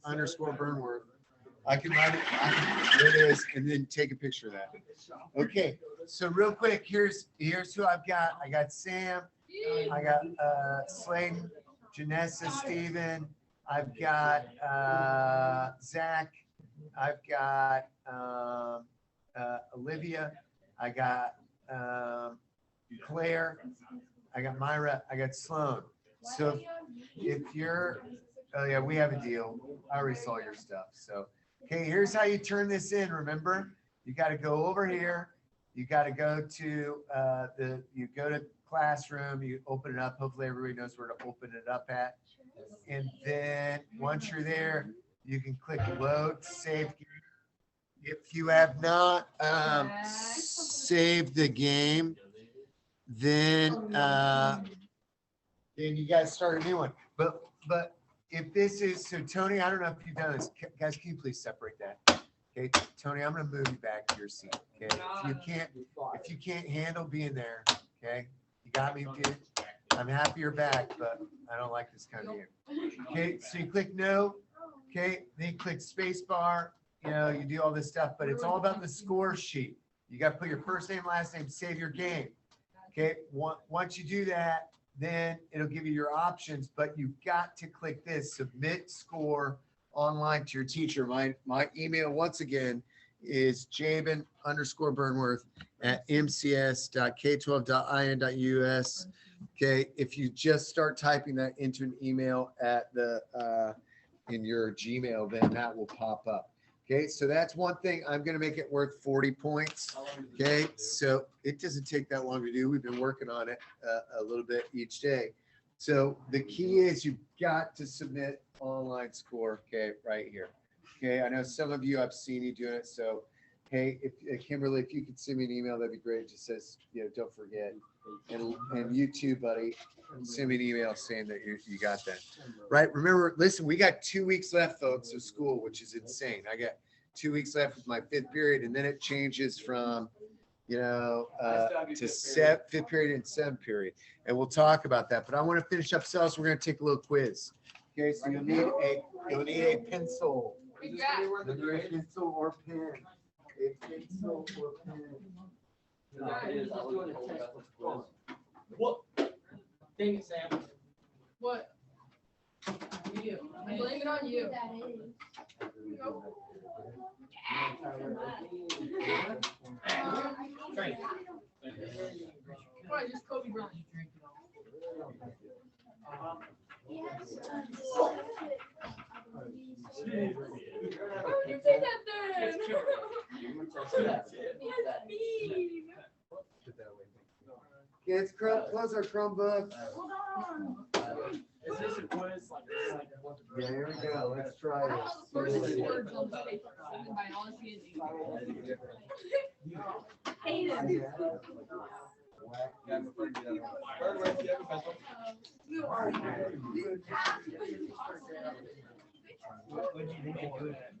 underscore Burnworth. I can write it. There it is, and then take a picture of that. Okay, so real quick, here's who I've got. I got Sam. I got Slayton, Janessa, Steven. I've got Zach. I've got Olivia. I got Claire. I got Myra. I got Sloan. So if you're, oh yeah, we have a deal. I already saw your stuff. So, okay, here's how you turn this in. Remember, you got to go over here. You got to go to you go to classroom, you open it up. Hopefully everybody knows where to open it up at. And then once you're there, you can click load, save. If you have not saved the game, then you guys start a new one. But if this is, so Tony, I don't know if you've done this. Guys, can you please separate that? Okay, Tony, I'm gonna move you back to your seat. Okay, if you can't handle being there, okay, you got me, dude. I'm happy you're back, but I don't like this kind of game. Okay, so you click no. Okay, then you click space bar. You know, you do all this stuff, but it's all about the score sheet. You got to put your first name, last name, save your game. Okay, once you do that, then it'll give you your options, but you've got to click this, submit score online to your teacher. My email, once again, is javen_burnworth@mcs.k12.in.us. Okay, if you just start typing that into an email at the in your Gmail, then that will pop up. Okay, so that's one thing. I'm going to make it worth 40 points. Okay, so it doesn't take that long to do. We've been working on it a little bit each day. So the key is you've got to submit online score. Okay, right here. Okay, I know some of you, I've seen you doing it. So, hey, if Kimberly, if you could send me an email, that'd be great. It just says, you know, don't forget. And you too, buddy, send me an email saying that you got that. Right. Remember, listen, we got 2 weeks left, folks, of school, which is insane. I got 2 weeks left with my fifth period, and then it changes from, you know, to fifth period and seventh period. And we'll talk about that. But I want to finish up sales. We're going to take a little quiz. Okay, so you'll need a pencil. A pencil or pen. A pencil or pen. What? Dang it, Sam. What? You. I blame it on you. Drink. Why, just Kobe Bryant. You did that then. That's mean. Kids, close our Chromebooks. Hold on. Is this a quiz? Yeah, here we go. Let's try I it. have the first words on the paper in biology and English. Hayden. You are. What did you think of doing that?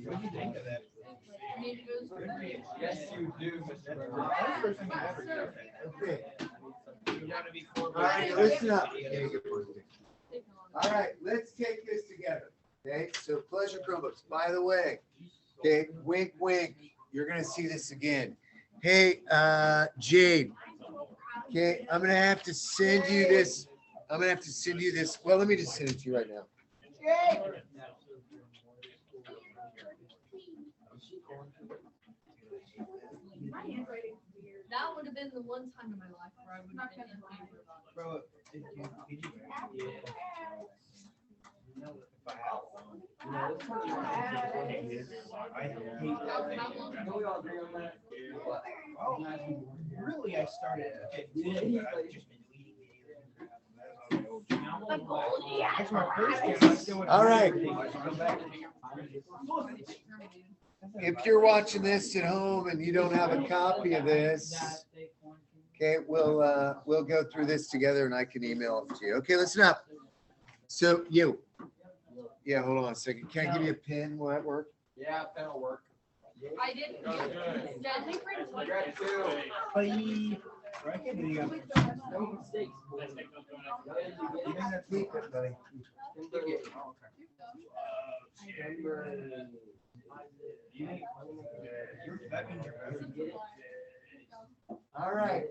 What did you think of that? Yes, you do, Okay. All right, listen up. All right, let's take this together. Okay, so pleasure Chromebooks. By the way, okay, wink, wink. You're gonna see this again. Hey, Jade. Okay, I'm gonna have to send you this. Well, let me just send it to you right now. That would have been the one time in my life where I would have been in favor of it. Bro, really, I started at 15, but I've just been leading. That's my first year. All right. If you're watching this at home and you don't have a copy of this, okay, we'll go through this together and I can email it to you. Okay, listen up. So you, yeah, hold on a second. Can I give you a pen? Will that work? Yeah, pen will work. I didn't. Deadly I got two. Right? And then you got. All right.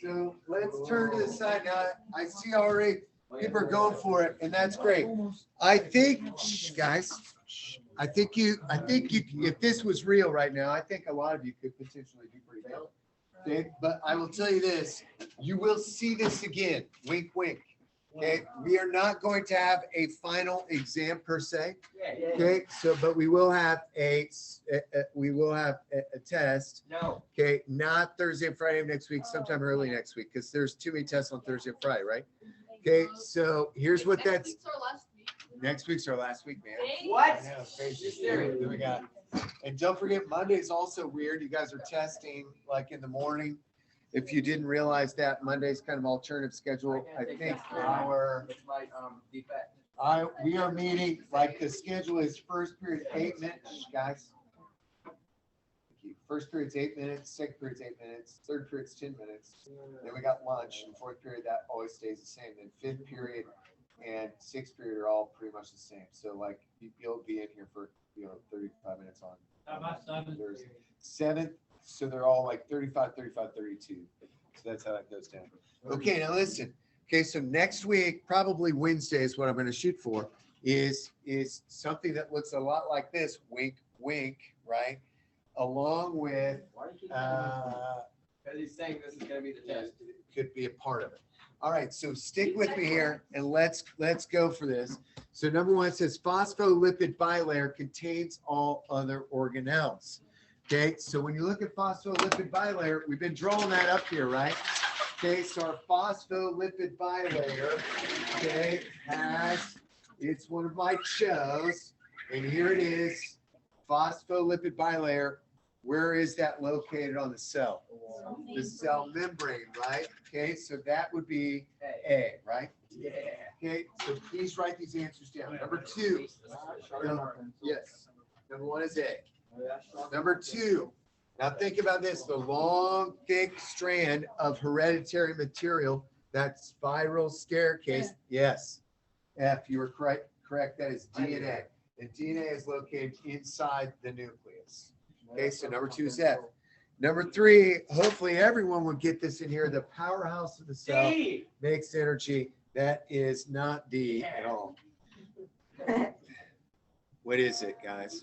So let's turn to the side now. I see already people are going for it, and that's great. I think, guys, I think you, if this was real right now, I think a lot of you could potentially do pretty good. Okay, but I will tell you this, you will see this again, wink, wink. Okay, we are not going to have a final exam per se. Okay, so, but we will have a test. No. Okay, not Thursday and Friday of next week, sometime early next week, because there's too many tests on Thursday and Friday, right? Okay, so here's what that's, next week's our last week, man. What? I know, crazy. Then we got, and don't forget, Monday's also weird. You guys are testing like in the morning. If you didn't realize that, Monday's kind of alternative schedule. I think we are meeting, like the schedule is first period 8 minutes, guys. First period's 8 minutes, second period's 8 minutes, third period's 10 minutes. Then we got lunch, and fourth period, that always stays the same. Then fifth period and sixth period are all pretty much the same. So like you'll be in here for 35 minutes on Thursday. Seventh, so they're all like 35, 35, 32. So that's how that goes down. Okay, now listen. Okay, so next week, probably Wednesday is what I'm going to shoot for, is something that looks a lot like this, wink, wink, right? Along with, Because he's saying this is gonna be the test. could be a part of it. All right, so stick with me here and let's go for this. So number one, it says phospholipid bilayer contains all other organelles. Okay, so when you look at phospholipid bilayer, we've been drawing that up here, right? Okay, so our phospholipid bilayer, okay, it's one of my shows, and here it is, phospholipid bilayer. Where is that located on the cell? The cell membrane, right? Okay, so that would be A, right? Yeah. Okay, so please write these answers down. Number two, yes. Number one is A. Number two, now think about this, the long, thick strand of hereditary material, that spiral staircase, yes. F, you were correct, that is DNA. And DNA is located inside the nucleus. Okay, so number two is F. Number three, hopefully everyone will get this in here. The powerhouse of the cell makes energy. That is not D at all. What is it, guys?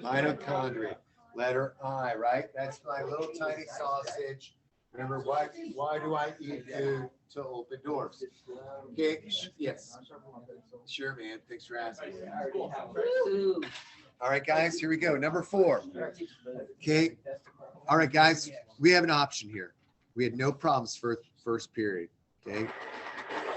Mitochondria. Letter I, right? That's my little tiny sausage. Remember, why do I eat food to open doors? Okay, yes. Sure, man. Thanks for asking. All right, guys, here we go. Number four. Okay. All right, guys, we have an option here. We had no problems for first period. Okay.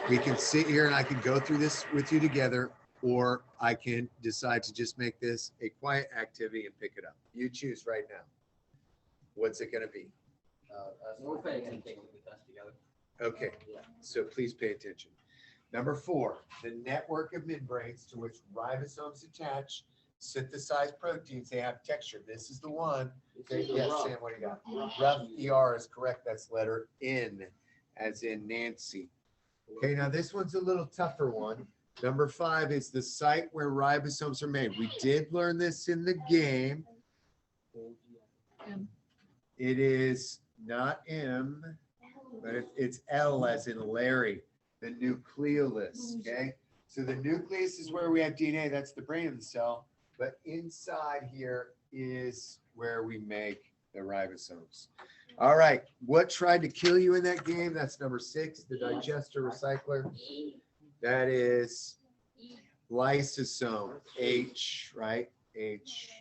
We can sit here and I can go through this with you together, or I can decide to just make this a quiet activity and pick it up. You choose right now. What's it going to be? We'll pay attention with us together. Okay, so please pay attention. Number four, the network of membranes to which ribosomes attach synthesize proteins. They have texture. This is the one. Okay, yes, Sam, what do you got? Rough ER is correct. That's letter N, as in Nancy. Okay, now this one's a little tougher one. Number five is the site where ribosomes are made. We did learn this in the game. It is not M, but it's L as in Larry, the nucleolus, okay? So the nucleus is where we have DNA, that's the brain of the cell, but inside here is where we make the ribosomes. All right, what tried to kill you in that game? That's number 6, the digester recycler. That is lysosome, H, right? H.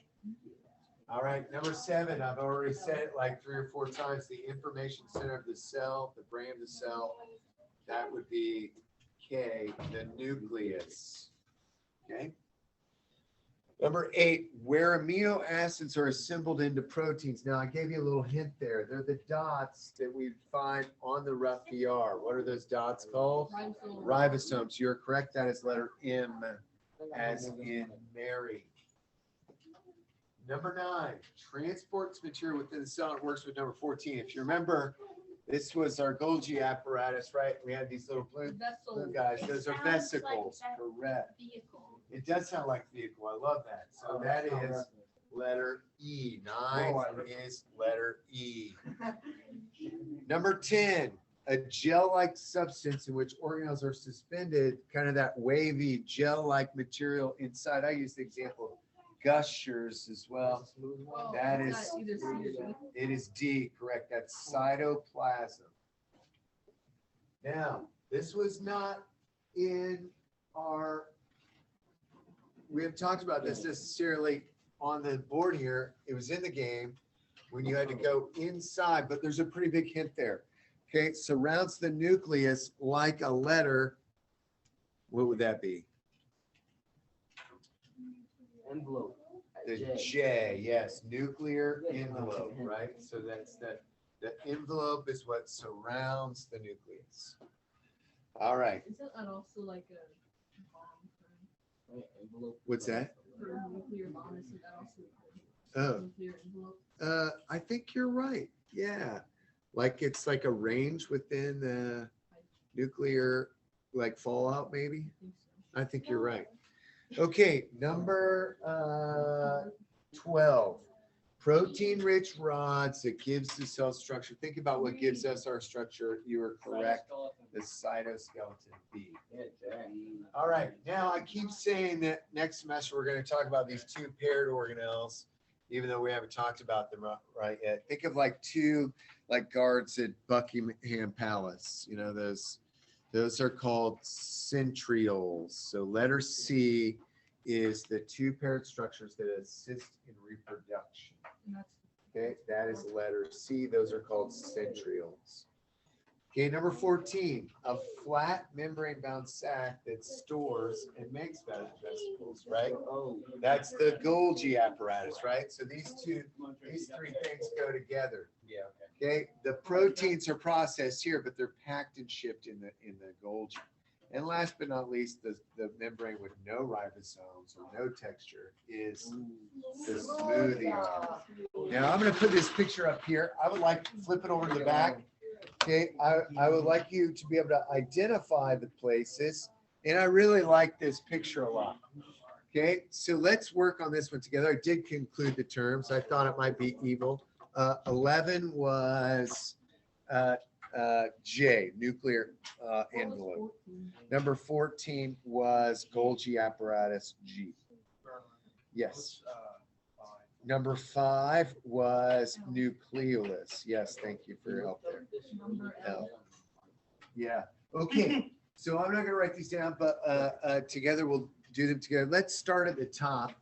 All right, number 7, I've already said it like 3 or 4 times, the information center of the cell, the brain of the cell, that would be K, the nucleus, okay? Number 8, where amino acids are assembled into proteins. Now, I gave you a little hint there. They're the dots that we find on the rough ER. What are those dots called? Ribosomes. You're correct. That is letter M, as in Mary. Number 9, transports material within the cell. It works with number 14. If you remember, This was our Golgi apparatus, right? We had these little blue guys. Those are vesicles, correct. Vehicle. It does sound like vehicle. I love that. So that is letter E. 9 is letter E. Number 10, a gel-like substance in which organelles are suspended, kind of that wavy gel-like material inside. I use the example of gushers as well. Oh, That is, that's either C or D. it is D, correct. That's cytoplasm. Now, this was not in our, we have talked about this necessarily on the board here. It was in the game when you had to go inside, but there's a pretty big hint there. Okay, it surrounds the nucleus like a letter. What would that be? Envelope. The J, yes, nuclear envelope, right? So that's the envelope is what surrounds the nucleus. All right, Isn't that also like a bomb Envelope. what's that? for a nuclear bomb? Isn't that also Oh. a nuclear envelope? I think you're right. Yeah. Like it's like a range within the nuclear, like fallout, maybe. I think so. I think you're right. Okay, number 12. Protein-rich rods that gives the cell structure. Think about what gives us our structure. You are correct. The cytoskeleton B. All right, now I keep saying that next semester we're going to talk about these two paired organelles, even though we haven't talked about them right yet. Think of like two like guards at Buckingham Palace. You know, those are called centrioles. So letter C is the two paired structures that assist in reproduction. And that's Okay, that is letter C. Those are called centrioles. Okay, number 14, a flat membrane bound sac that stores and makes vesicles, right? Oh. That's the Golgi apparatus, right? So these three things go together. Yeah. Okay, the proteins are processed here, but they're packed and shipped in the Golgi. And last but not least, the membrane with no ribosomes or no texture is the smoothie arm. Now I'm going to put this picture up here. I would like to flip it over to the back. Okay, I would like you to be able to identify the places, and I really like this picture a lot. Okay, so let's work on this one together. I did conclude the terms. I thought it might be evil. 11 was J, nuclear envelope. Number 14 was Golgi apparatus, G. Yes. Number 5 was nucleolus. Yes, thank you for your help there. number L. L. Yeah, okay. So I'm not gonna write these down, but together we'll do them together. Let's start at the top,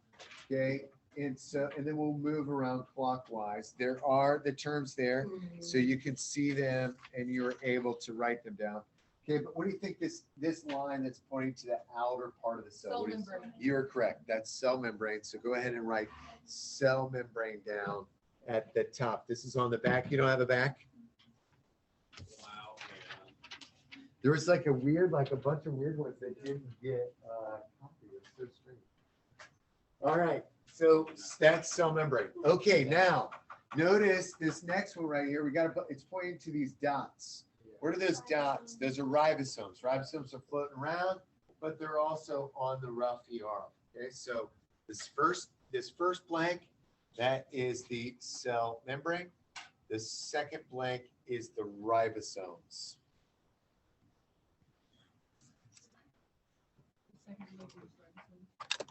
okay? And then we'll move around clockwise. There are the terms there, so you can see them and you're able to write them down. Okay, but what do you think this line that's pointing to the outer part of the cell? Cell what is- membrane. You're correct. That's cell membrane. So go ahead and write cell membrane down at the top. This is on the back. You don't have a back? Wow. There was like a bunch of weird ones that didn't get copied. It's so strange. All right, so that's cell membrane. Okay, now notice this next one right here. It's pointing to these dots. What are those dots? Those are ribosomes. Ribosomes are floating around, but they're also on the rough ER. Okay, so this first blank, that is the cell membrane. The second blank is the ribosomes.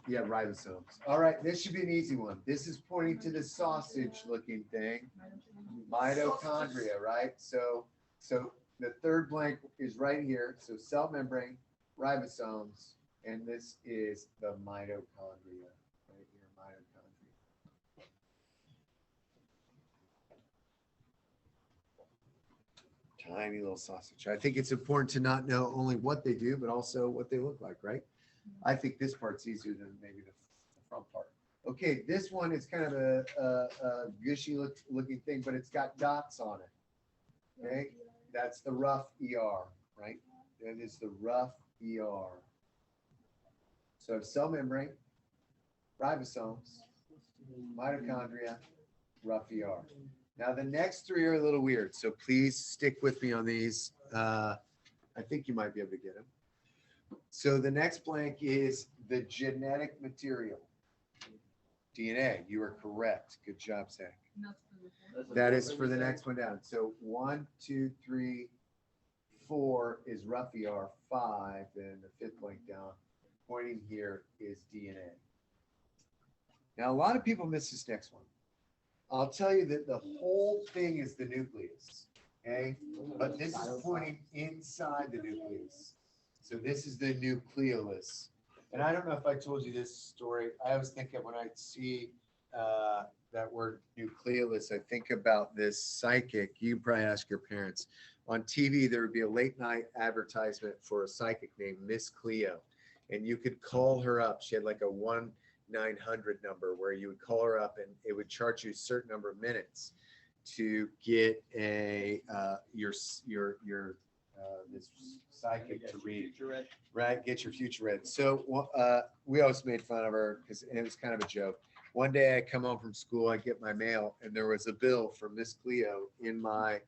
Yeah, ribosomes. All right, this should be an easy one. This is pointing to the sausage-looking thing, mitochondria, right? So the third blank is right here. So cell membrane, ribosomes, and this is the mitochondria, right here, mitochondria. Tiny little sausage. I think it's important to not know only what they do, but also what they look like, right? I think this part's easier than maybe the front part. Okay, this one is kind of a gushy looking thing, but it's got dots on it. Okay, that's the rough ER, right? That is the rough ER. So cell membrane, ribosomes, mitochondria, rough ER. Now, the next three are a little weird, so please stick with me on these. I think you might be able to get them. So the next blank is the genetic material. DNA, you are correct. Good job, Zach. That is for the next one down. So 1, 2, 3, 4 is rough ER, 5, and the fifth blank down, pointing here is DNA. Now, a lot of people miss this next one. I'll tell you that the whole thing is the nucleus, okay? But this is pointing inside the nucleus. So this is the nucleolus. And I don't know if I told you this story. I always think of when I see that word nucleolus, I think about this psychic. You can probably ask your parents. On TV, there would be a late night advertisement for a psychic named Miss Cleo. And you could call her up. She had like a 1-900 number where you would call her up and it would charge you a certain number of minutes to get a this psychic to read, right? Get your future read. So we always made fun of her because it was kind of a joke. One day I come home from school, I get my mail, and there was a bill from Miss Cleo in my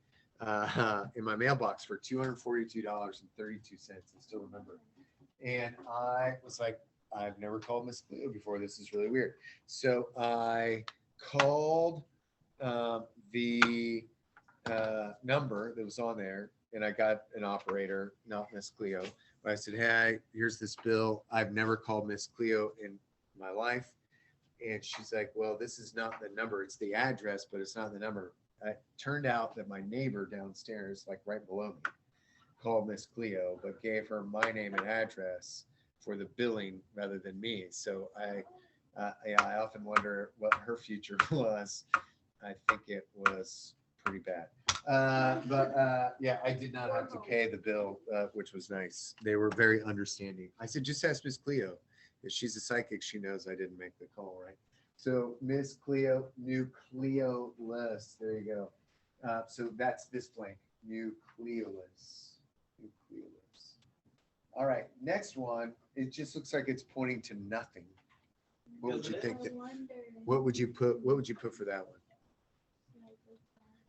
mailbox for $242.32. I still remember. And I was like, I've never called Miss Cleo before. This is really weird. So I called the number that was on there, and I got an operator, not Miss Cleo. But I said, hey, here's this bill. I've never called Miss Cleo in my life. And she's like, well, this is not the number. It's the address, but it's not the number. It turned out that my neighbor downstairs, like right below me, called Miss Cleo, but gave her my name and address for the billing rather than me. So I often wonder what her future was. I think it was pretty bad. Yeah, I did not have to pay the bill, which was nice. They were very understanding. I said, just ask Miss Cleo. If she's a psychic, she knows I didn't make the call, right? So Miss Cleo, nucleolus. There you go. So that's this blank, nucleolus. Nucleolus. All right, next one. It just looks like it's pointing to nothing. What would you think? What would you put? What would you put for that one?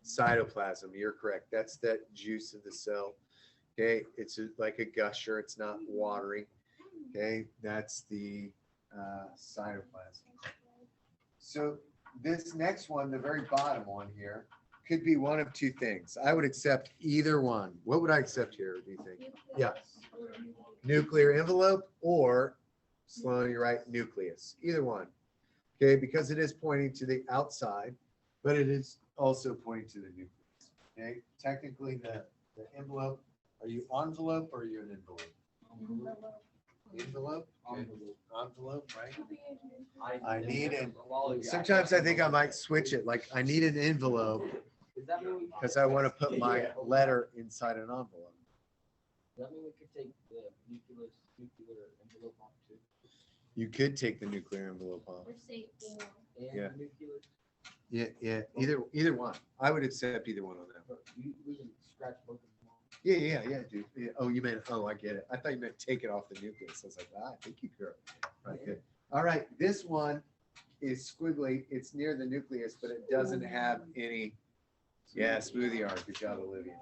Cytoplasm. You're correct. That's that juice of the cell. Okay, it's like a gusher. It's not watery. Okay, that's the cytoplasm. So this next one, the very bottom one here, could be one of two things. I would accept either one. What would I accept here, do you think? Yeah. Nuclear envelope or, Sloan, you're right, nucleus. Either one. Okay, because it is pointing to the outside, but it is also pointing to the nucleus. Okay, technically the envelope, are you envelope or are you an envelope? Envelope? Okay. Envelope, right? I need an, sometimes I think I might switch it. Like I need an envelope because I want to put my letter inside an envelope. Does that mean we could take the nuclear envelope off too? You could take the nuclear envelope off. And Yeah. the nucleus? Yeah. Either one. I would accept either one on that. But we can scratch both of them off. Yeah, dude. Yeah. Oh, you meant, oh, I get it. I thought you meant take it off the nucleus. I was like, I think you could. Right, good. All right, this one is squiggly. It's near the nucleus, but it doesn't have any. Yeah, smoothie R. Good job, Olivia.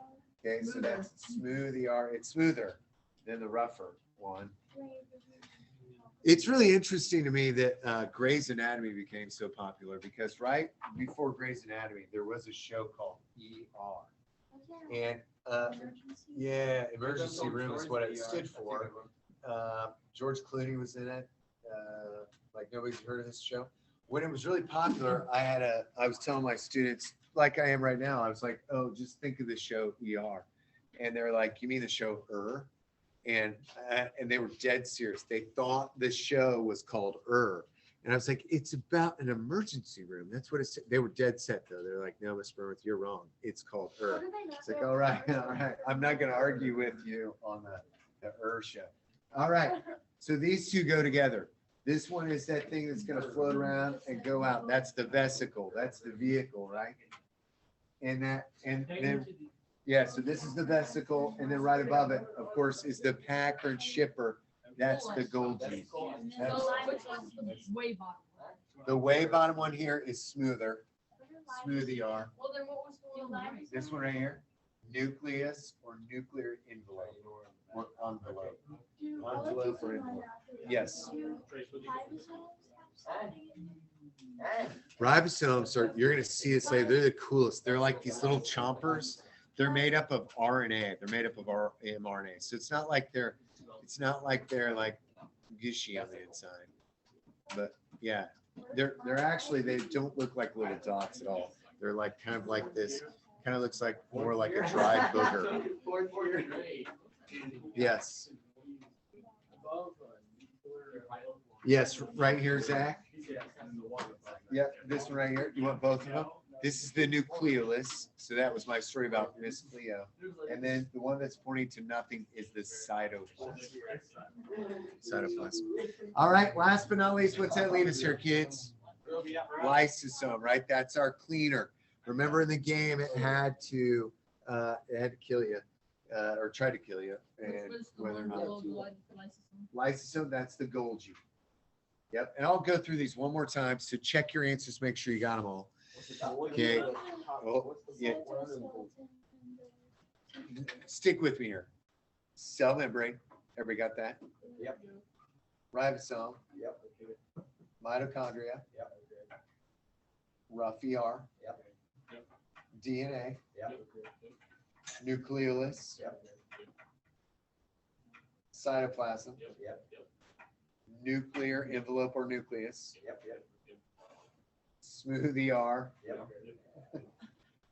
Okay, so that's smoothie R. It's smoother than the rougher one. It's really interesting to me that Grey's Anatomy became so popular because right before Grey's Anatomy, there was a show called ER. And yeah, emergency room is what it stood for. George Clooney was in it. Like nobody's heard of this show. When it was really popular, I was telling my students, like I am right now, I was like, oh, just think of the show ER. And they're like, you mean the show And they were dead serious. They thought the show was called And I was like, it's about an emergency room. That's what it's. They were dead set though. They're like, no, Miss Burmouth, you're wrong. It's called It's like, all right. I'm not going to argue with you on the show. All right. So these two go together. This one is that thing that's going to float around and go out. That's the vesicle. That's the vehicle, right? And then. Yeah, so this is the vesicle, and then right above it, of course, is the packer and shipper. That's the Golgi. That's Way bottom. the way bottom one here is smoother. Smooth ER. Well, then what was going on? This one right here, nucleus or nuclear envelope or envelope. Envelope or envelope. Yes. Ribosomes are, you're gonna see this later, they're the coolest. They're like these little chompers. They're made up of RNA. They're made up of mRNA. So it's not like they're like gushy on the inside. But yeah, they're actually, they don't look like little dots at all. They're like kind of like this, kind of looks like more like a dried booger. Yes. Yes, right here, Zach. Yep, this one right here. You want both of them? This is the nucleolus. So that was my story about Miss Cleo. And then the one that's pointing to nothing is the cytoplasm. Cytoplasm. All right, last but not least, what's that leave us here, kids? Lysosome, right? That's our cleaner. Remember in the game, it had to kill you, or try to kill you, and whether or not. Lysosome, that's the Golgi. Yep, and I'll go through these one more time. So check your answers, make sure you got them all. Okay. Oh, yeah. Stick with me here. Cell membrane. Everybody got that? Yep. Ribosome. Yep. Mitochondria. Yep. Rough ER. Yep. DNA. Yep. Nucleolus. Yep. Cytoplasm. Yep. Nuclear envelope or nucleus. Yep. Yep. Smooth ER. Yep.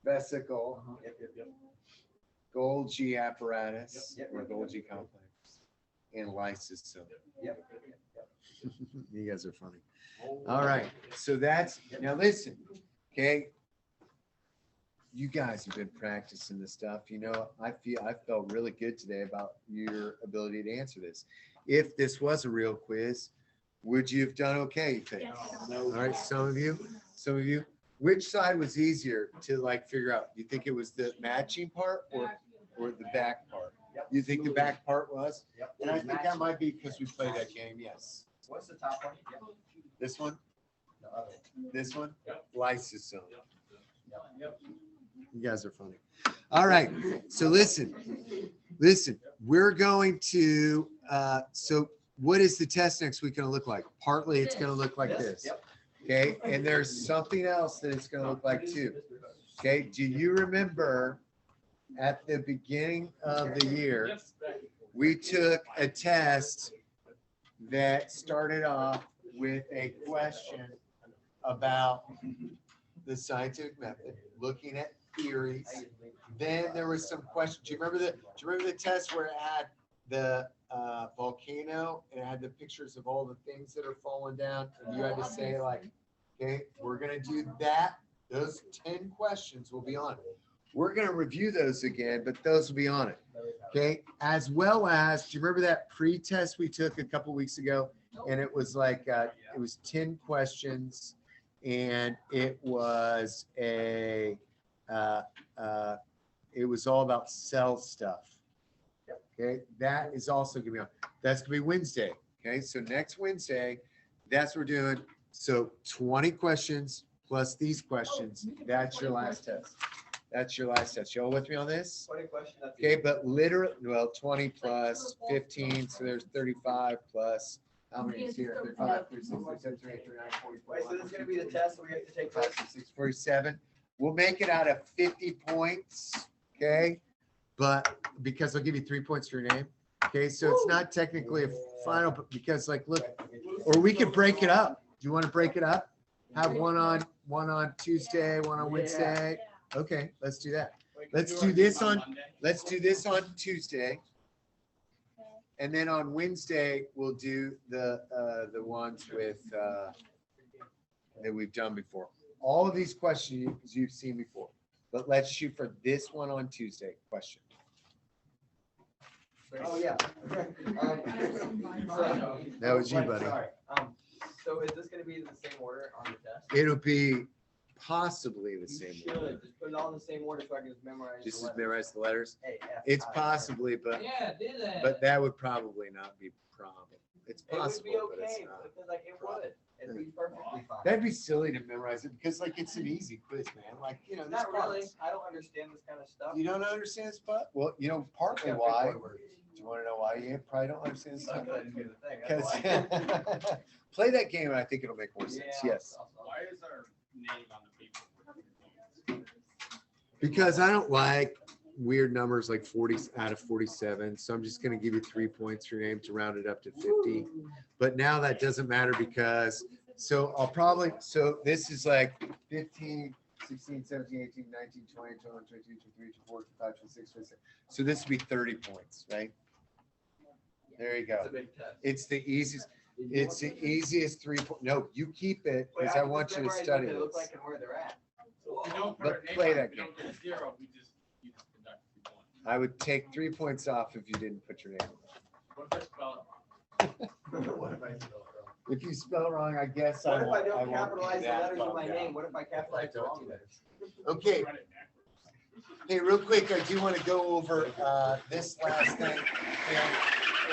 Vesicle. Yep. Yep. Yep. Golgi apparatus. Yep. Or Golgi complex. And lysosome. Yep. You guys are funny. All right. So that's, now listen, okay. You guys have been practicing this stuff. You know, I felt really good today about your ability to answer this. If this was a real quiz, would you have done okay, you think? All right, some of you, which side was easier to like figure out? You think it was the matching part or the back part? You think the back part was? Yep. And I think that might be because we played that game, yes. What's the top one? Yep. This one, The other. this one, lysosome. Yep. You guys are funny. All right, so listen, we're going to, so what is the test next week going to look like? Partly it's going to look like this. Yep. Okay, and there's something else that it's going to look like too. Okay, do you remember at the beginning of the year, we took a test that started off with a question about the scientific method, looking at theories. Then there was some questions. Do you remember the test where it had the volcano and it had the pictures of all the things that are falling down, and you had to say like, okay, we're gonna do that. Those 10 questions will be on it. We're gonna review those again, but those will be on it. Okay, as well as, do you remember that pre-test we took a couple weeks ago? And it was like, it was 10 questions, and it was it was all about cell stuff. Okay, that is also gonna be on. That's gonna be Wednesday. Okay, so next Wednesday, that's what we're doing. So 20 questions plus these questions. That's your last test. That's your last test. Y'all with me on this? 20 question. Okay, but literally, well, 20 plus 15, so there's 35 plus, how many is here? 35, 36, 37, 38, 39, 40, Wait, so this is gonna be the test, so we have to take 5, this? 46, 47. We'll make it out of 50 points, okay? But because I'll give you 3 points for your name. Okay, so it's not technically a final, but because like, look, or we could break it up. Do you want to break it up? Have one on Tuesday, one on Wednesday. Okay, let's do that. Let's do this on Tuesday. And then on Wednesday, we'll do the ones with that we've done before. All of these questions you've seen before, but let's shoot for this one on Tuesday. Question. Oh, yeah. That was you, buddy. Sorry. So is this gonna be in the same order on the test? It'll be possibly the You same. should just put it all in the same order so I can just memorize. Just the letters. memorize the letters. A, F, It's I, possibly, but Yeah, do that. that would probably not be problem. It's It would possible, be but it's okay, not. because like it would. It'd be perfectly fine. That'd be silly to memorize it because like it's an easy quiz, man. Like, you know, there's Not really. parts. I don't understand this kind of stuff. You don't understand this, but well, you know, partly why. Do you want to know why you probably don't understand this stuff? Because play that game and I think it'll make more sense. Yes. Why is our name on the paper? Because I don't like weird numbers like 40 out of 47. So I'm just going to give you 3 points for your name to round it up to 50. But now that doesn't matter because, so I'll probably, so this is like 15, 16, 17, 18, 19, 20, 21, 22, 23, 24, 25, 26, 27. So this would be 30 points, right? There you go. It's a big test. It's the easiest. It's the easiest 3 point. No, you keep it because I want you to study They look this. like and where they're at. We don't put But our name play on it, that we don't get 0, you just conduct 3 points. I would take 3 points off if you didn't put your name. What if I spell it wrong? What if I spell it wrong? If you spell wrong, I guess What I if I won't. I don't won't capitalize be the that letters of my bummed name? out. What if I capitalize the wrong letters? Okay, Write it backwards. hey, real quick, I do want to go over this last thing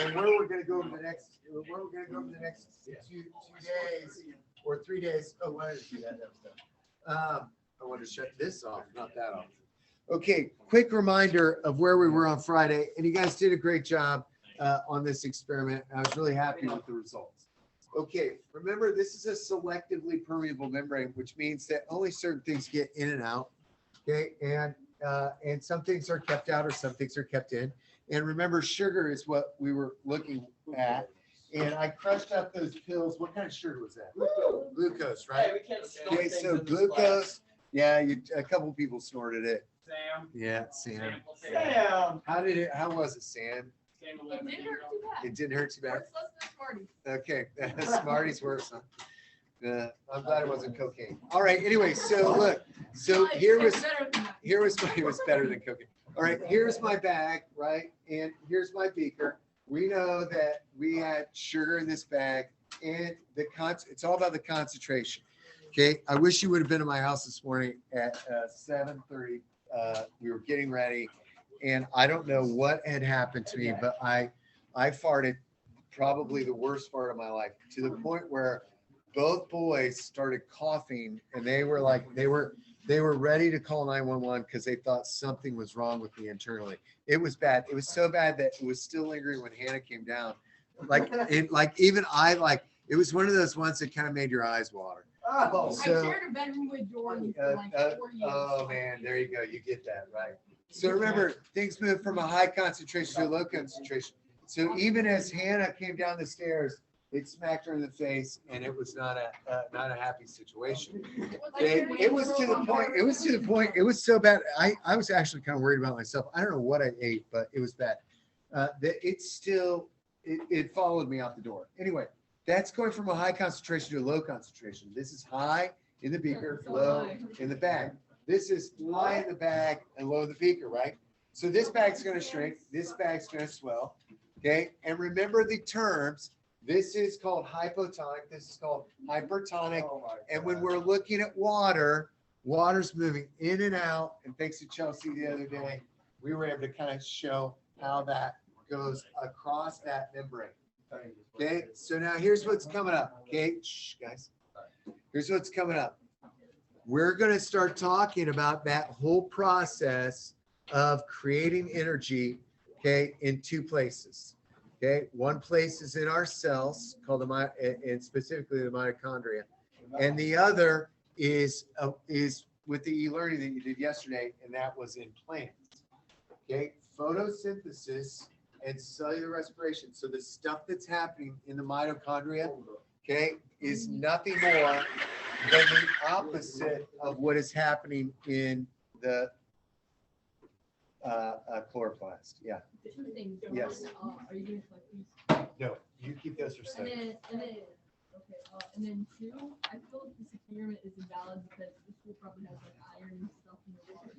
and where we're gonna go over the next, 2 days or 3 days. Oh, why did I do that? That was done. I want to shut this off, not that off. Okay, quick reminder of where we were on Friday, and you guys did a great job on this experiment. I was really happy with the results. Okay, remember this is a selectively permeable membrane, which means that only certain things get in and out. Okay, and some things are kept out or some things are kept in. And remember, sugar is what we were looking at. And I crushed up those pills. What kind of sugar was that? Glucose, right? Hey, we can't snort Okay, things so in this class. glucose. Yeah, a couple people snorted it. Sam. Yeah, Sam. Sample Sam. Damn. How was it, Sam? Sam It 11 didn't years hurt old. too bad. It didn't hurt too bad. Hurts less than Smarties. Okay, Smarties worse, huh? I'm glad it wasn't cocaine. All right, anyway, so look, so It's here was better than that. it was better than cocaine. All right, here's my bag, right? And here's my beaker. We know that we had sugar in this bag and it's all about the concentration. Okay, I wish you would have been in my house this morning at 7:30. We were getting ready and I don't know what had happened to me, but I farted probably the worst fart of my life to the point where both boys started coughing and they were ready to call 911 because they thought something was wrong with me internally. It was bad. It was so bad that it was still lingering when Hannah came down. It was one of those ones that kind of made your eyes water. Oh. I So- shared a bedroom with Jordan for like 4 years. Oh man, there you go. You get that right. So remember, things move from a high concentration to a low concentration. So even as Hannah came down the stairs, it smacked her in the face, and it was not a happy situation. It was to the point. It was so bad. I was actually kind of worried about myself. I don't know what I ate, but it was bad. It followed me out the door. Anyway, that's going from a high concentration to a low concentration. This is high in the beaker, low in the bag. This is high in the bag and low in the beaker, right? So this bag's going to shrink. This bag's going to swell. Okay. And remember the terms. This is called hypotonic. This is called hypertonic. And when we're looking at water, water's moving in and out. And thanks to Chelsea the other day, we were able to kind of show how that goes across that membrane. Okay, so now here's what's coming up. Okay, shh, guys. Here's what's coming up. We're going to start talking about that whole process of creating energy, okay, in 2 places. Okay, one place is in our cells called and specifically the mitochondria, and the other is with the e-learning that you did yesterday, and that was in plants. Okay, photosynthesis and cellular respiration. So the stuff that's happening in the mitochondria, okay, is nothing more than the opposite of what is happening in the chloroplast. Yeah. 2 things. Yes. Are you going to collect these? No, you keep those for And study. then, okay, and then 2, I feel like this experiment is invalid because this will probably have like iron and stuff in the water.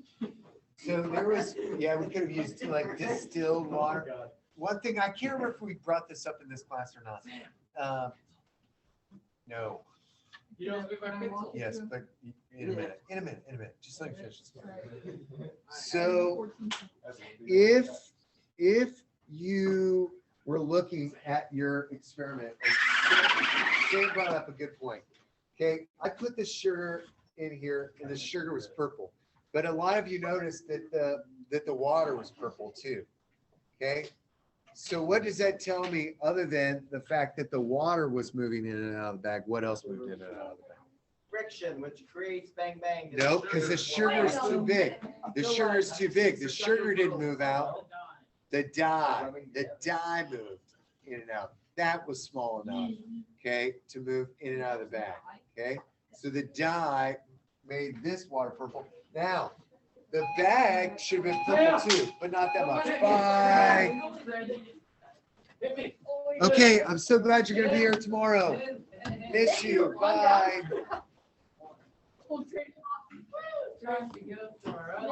So there was, yeah, we could have used like distilled water. One thing, I can't remember if we brought this up in this class or not. No, You don't speak my pencil. yes, but in a minute, just let me finish this. Right. So 14. if you were looking at your experiment, and Sam brought up a good point. Okay, I put the sugar in here and the sugar was purple. But a lot of you noticed that the water was purple too. Okay? So what does that tell me other than the fact that the water was moving in and out of the bag? What else moved in and out of the bag? Friction, which creates bang bang. No, because the sugar is too big. The sugar is too big. The sugar didn't move out. The dye moved in and out. That was small enough, okay, to move in and out of the bag, okay? So the dye made this water purple. Now, the bag should have been purple too, but not that much. Bye. Okay, I'm so glad you're gonna be here tomorrow. Miss you. Bye. We'll trade Trying to get up to our other-